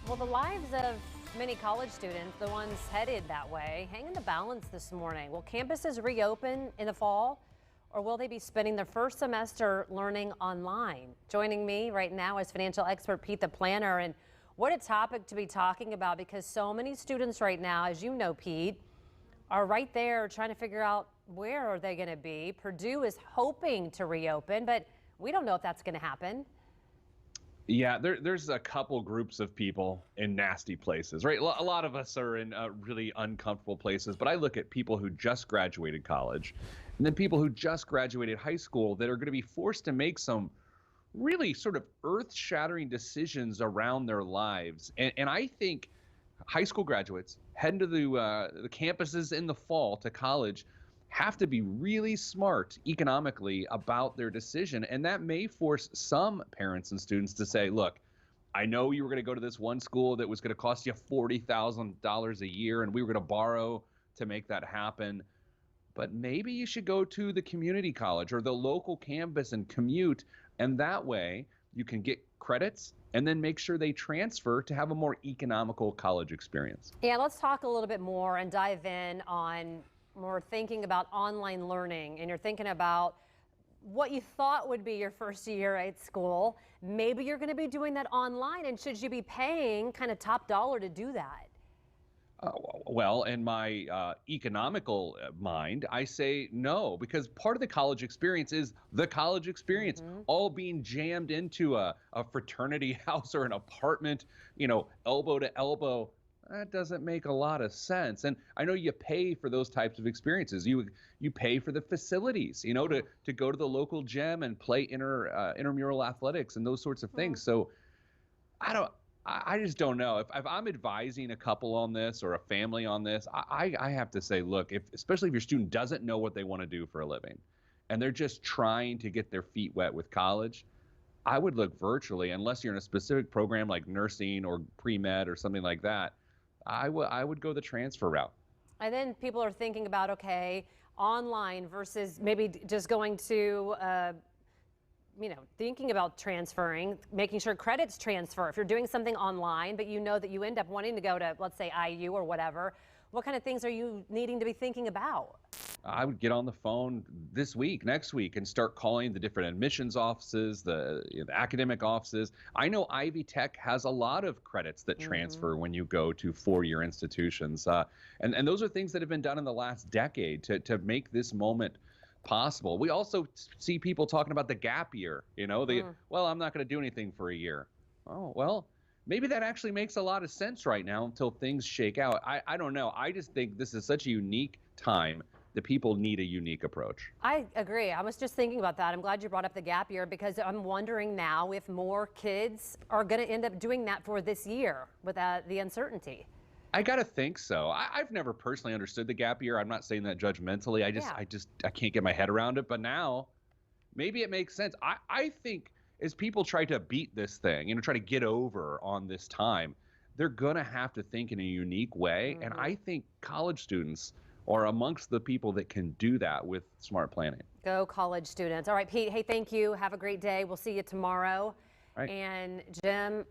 Well, the lives of many college students, the ones headed that way, hang in the balance this morning. Will campuses reopen in the fall, or will they be spending their first semester learning online? Joining me right now is financial expert Pete the Planner. And what a topic to be talking about, because so many students right now, as you know, Pete, are right there trying to figure out where are they going to be. Purdue is hoping to reopen, but we don't know if that's going to happen. Yeah, there's a couple groups of people in nasty places, right? A lot of us are in really uncomfortable places, but I look at people who just graduated college and then people who just graduated high school that are going to be forced to make some really sort of earth-shattering decisions around their lives. And I think high school graduates heading to the campuses in the fall to college have to be really smart economically about their decision. And that may force some parents and students to say, look, I know you were going to go to this one school that was going to cost you $40,000 a year, and we were going to borrow to make that happen. But maybe you should go to the community college or the local campus and commute. And that way you can get credits and then make sure they transfer to have a more economical college experience. Yeah, let's talk a little bit more and dive in on more thinking about online learning. And you're thinking about what you thought would be your first year at school. Maybe you're going to be doing that online, and should you be paying kind of top dollar to do that? Uh, well, in my economical mind, I say no, because part of the college experience is the college experience, all being jammed into a fraternity house or an apartment, elbow to elbow. That doesn't make a lot of sense. And I know you pay for those types of experiences. You pay for the facilities, to go to the local gym and play intramural athletics and those sorts of things. So I just don't know. If I'm advising a couple on this or a family on this, I have to say, look, especially if your student doesn't know what they want to do for a living and they're just trying to get their feet wet with college, I would look virtually, unless you're in a specific program like nursing or pre-med or something like that. I would go the transfer route. And then people are thinking about, okay, online versus maybe just going to thinking about transferring, making sure credits transfer. If you're doing something online, but you know that you end up wanting to go to, let's say, IU or whatever, what kind of things are you needing to be thinking about? I would get on the phone this week, next week, and start calling the different admissions offices, the academic offices. I know Ivy Tech has a lot of credits that transfer when you go to four-year institutions. And those are things that have been done in the last decade to make this moment possible. We also see people talking about the gap year, well, I'm not going to do anything for a year. Oh, well, maybe that actually makes a lot of sense right now until things shake out. I don't know. I just think this is such a unique time that people need a unique approach. I agree. I was just thinking about that. I'm glad you brought up the gap year, because I'm wondering now if more kids are going to end up doing that for this year with the uncertainty. I gotta think so. I've never personally understood the gap year. I'm not saying that judgmentally. I can't get my head around it. But now, maybe it makes sense. I think as people try to beat this thing, try to get over on this time, they're gonna have to think in a unique way. And I think college students are amongst the people that can do that with smart planning. Go college students. All right, Pete. Hey, thank you. Have a great day. We'll see you tomorrow. Right. And Jim.